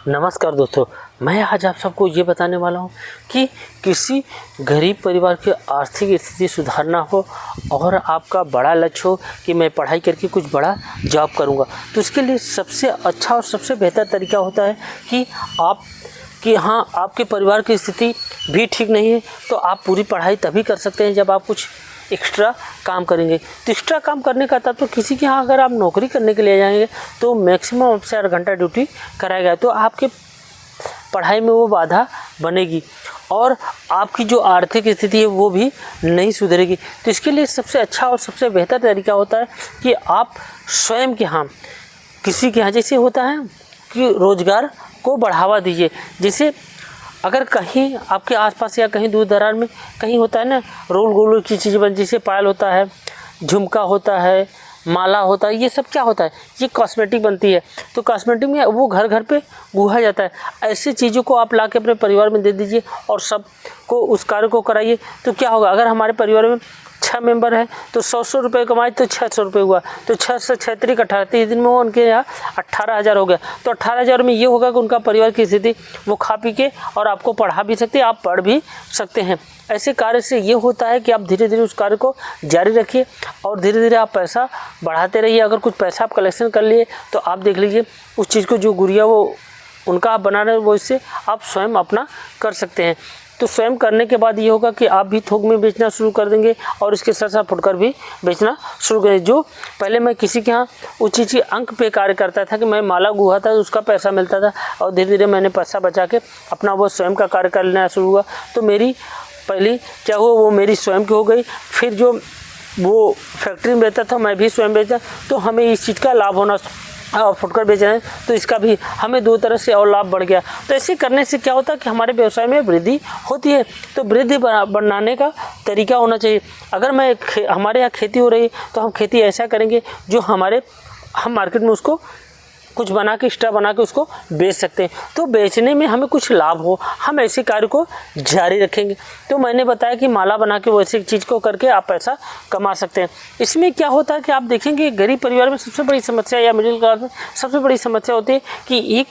नमस्कार दोस्तों, मैं आज आप सबको ये बताने वाला हूँ कि किसी गरीब परिवार की आर्थिक स्थिति सुधारना हो और आपका बड़ा लक्ष्य हो कि मैं पढ़ाई करके कुछ बड़ा जॉब करूँगा, तो इसके लिए सबसे अच्छा और सबसे बेहतर तरीका होता है कि हाँ, आपके परिवार की स्थिति भी ठीक नहीं है तो आप पूरी पढ़ाई तभी कर सकते हैं जब आप कुछ एक्स्ट्रा काम करेंगे। तो एक्स्ट्रा काम करने का तब तो किसी के यहाँ अगर आप नौकरी करने के लिए जाएंगे तो मैक्सिमम आपसे 8 घंटा ड्यूटी कराएगा, तो आपके पढ़ाई में वो बाधा बनेगी और आपकी जो आर्थिक स्थिति है वो भी नहीं सुधरेगी। तो इसके लिए सबसे अच्छा और सबसे बेहतर तरीका होता है कि आप स्वयं के यहाँ किसी के यहाँ, जैसे होता है कि रोज़गार को बढ़ावा दीजिए। जैसे अगर कहीं आपके आसपास या कहीं दूर दराज में कहीं होता है ना, रोल गोल की चीज़ें बन, जैसे पायल होता है, झुमका होता है, माला होता है, ये सब क्या होता है, ये कॉस्मेटिक बनती है। तो कॉस्मेटिक में वो घर घर पे गुहा जाता है। ऐसी चीज़ों को आप ला के अपने परिवार में दे दीजिए और सबको उस कार्य को कराइए। तो क्या होगा, अगर हमारे परिवार में 6 मेंबर हैं तो 100 रुपये कमाए तो 600 रुपये हुआ, तो 6 से 6 तरीक 18, 30 दिन में वो उनके यहाँ 18,000 हो गया। तो 18,000 में ये होगा कि उनका परिवार की स्थिति वो खा पी के और आपको पढ़ा भी सकते हैं, आप पढ़ भी सकते हैं। ऐसे कार्य से ये होता है कि आप धीरे धीरे उस कार्य को जारी रखिए और धीरे धीरे आप पैसा बढ़ाते रहिए। अगर कुछ पैसा आप कलेक्शन कर लिए तो आप देख लीजिए उस चीज़ को जो गुड़िया वो उनका आप बना रहे हैं वो इससे आप स्वयं अपना कर सकते हैं। तो स्वयं करने के बाद ये होगा कि आप भी थोक में बेचना शुरू कर देंगे और इसके साथ साथ फुटकर भी बेचना शुरू करें। जो पहले मैं किसी के यहाँ ऊँची अंक पे कार्य करता था कि मैं माला गुहा था, उसका पैसा मिलता था और धीरे धीरे मैंने पैसा बचा के अपना वो स्वयं का कार्य करना शुरू हुआ। तो मेरी पहली क्या हुआ, वो मेरी स्वयं की हो गई। फिर जो वो फैक्ट्री में बेचता था मैं भी स्वयं बेचा, तो हमें इस चीज़ का लाभ होना और फुटकर बेच रहे हैं तो इसका भी हमें 2 तरह से और लाभ बढ़ गया। तो ऐसे करने से क्या होता है कि हमारे व्यवसाय में वृद्धि होती है। तो वृद्धि बनाने का तरीका होना चाहिए। अगर हमारे यहाँ खेती हो रही तो हम खेती ऐसा करेंगे जो हम मार्केट में उसको कुछ बना के एक्स्ट्रा बना के उसको बेच सकते हैं, तो बेचने में हमें कुछ लाभ हो, हम ऐसे कार्य को जारी रखेंगे। तो मैंने बताया कि माला बना के वैसे चीज़ को करके आप पैसा कमा सकते हैं। इसमें क्या होता है कि आप देखेंगे गरीब परिवार में सबसे बड़ी समस्या या मिडिल क्लास में सबसे बड़ी समस्या होती है कि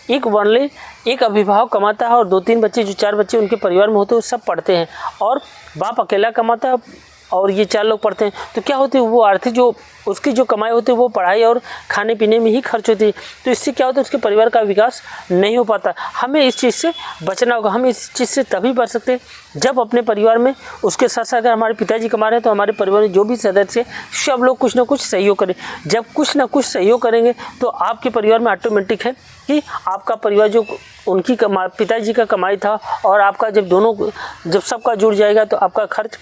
एक अभिभावक कमाता है और 2-3 बच्चे, जो 4 बच्चे उनके परिवार में होते हैं वो सब पढ़ते हैं और बाप अकेला कमाता है और ये 4 लोग पढ़ते हैं। तो क्या होती है, वो आर्थिक जो उसकी जो कमाई होती है वो पढ़ाई और खाने पीने में ही खर्च होती है। तो इससे क्या होता है, उसके परिवार का विकास नहीं हो पाता। हमें इस चीज़ से बचना होगा। हम इस चीज़ से तभी बच सकते हैं जब अपने परिवार में उसके साथ साथ अगर हमारे पिताजी कमा रहे हैं तो हमारे परिवार में जो भी सदस्य हैं सब लोग कुछ ना कुछ सहयोग करें। जब कुछ ना कुछ सहयोग करेंगे तो आपके परिवार में ऑटोमेटिक है कि आपका परिवार जो उनकी पिताजी का कमाई था और आपका जब सबका जुड़ जाएगा तो आपका खर्च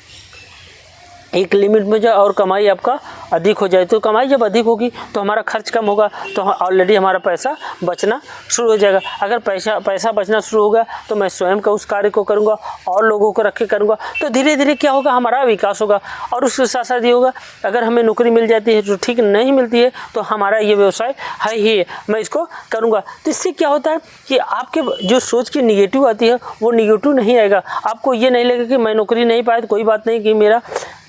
एक लिमिट में जाए और कमाई आपका अधिक हो जाए। तो कमाई जब अधिक होगी तो हमारा खर्च कम होगा, तो ऑलरेडी हमारा पैसा बचना शुरू हो जाएगा। अगर पैसा बचना शुरू होगा तो मैं स्वयं का उस कार्य को करूँगा और लोगों को रख के करूँगा, तो धीरे धीरे क्या होगा, हमारा विकास होगा। और उसके साथ साथ ये होगा, अगर हमें नौकरी मिल जाती है जो ठीक नहीं मिलती है तो हमारा ये व्यवसाय है ही, मैं इसको करूँगा। तो इससे क्या होता है कि आपके जो सोच की निगेटिव आती है वो निगेटिव नहीं आएगा। आपको ये नहीं लगेगा कि मैं नौकरी नहीं पाया तो कोई बात नहीं कि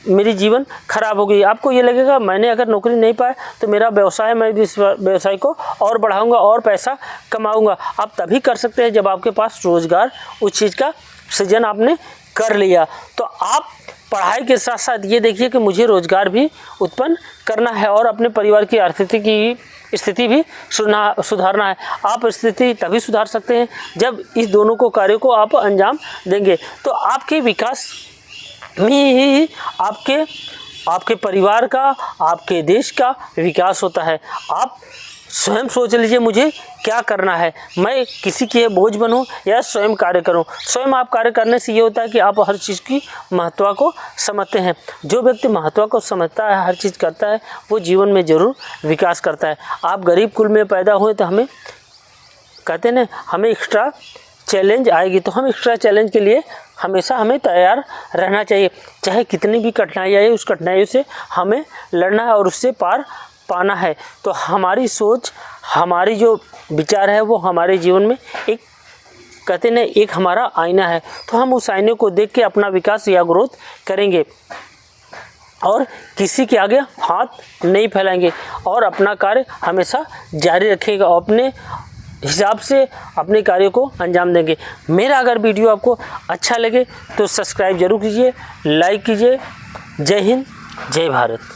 मेरी जीवन खराब हो गई। आपको ये लगेगा मैंने अगर नौकरी नहीं पाया तो मेरा व्यवसाय, मैं इस व्यवसाय को और बढ़ाऊंगा और पैसा कमाऊंगा। आप तभी कर सकते हैं जब आपके पास रोजगार, उस चीज़ का सृजन आपने कर लिया। तो आप पढ़ाई के साथ साथ ये देखिए कि मुझे रोजगार भी उत्पन्न करना है और अपने परिवार की आर्थिक की स्थिति भी सुधारना है। आप स्थिति तभी सुधार सकते हैं जब इस दोनों को कार्यों को आप अंजाम देंगे। तो आपके विकास में ही आपके परिवार का, आपके देश का विकास होता है। आप स्वयं सोच लीजिए मुझे क्या करना है, मैं किसी के बोझ बनूं या स्वयं कार्य करूं। स्वयं आप कार्य करने से ये होता है कि आप हर चीज़ की महत्व को समझते हैं। जो व्यक्ति महत्व को समझता है, हर चीज़ करता है, वो जीवन में ज़रूर विकास करता है। आप गरीब कुल में पैदा हुए तो हमें कहते हैं ना, हमें एक्स्ट्रा चैलेंज आएगी, तो हम एक्स्ट्रा चैलेंज के लिए हमेशा हमें तैयार रहना चाहिए। चाहे कितनी भी कठिनाई आए, उस कठिनाइयों से हमें लड़ना है और उससे पार पाना है। तो हमारी सोच, हमारी जो विचार है वो हमारे जीवन में एक, कहते हैं एक हमारा आईना है। तो हम उस आईने को देख के अपना विकास या ग्रोथ करेंगे और किसी के आगे हाथ नहीं फैलाएंगे और अपना कार्य हमेशा जारी रखेगा। अपने हिसाब से अपने कार्य को अंजाम देंगे। मेरा अगर वीडियो आपको अच्छा लगे तो सब्सक्राइब जरूर कीजिए, लाइक कीजिए। जय हिंद, जय भारत।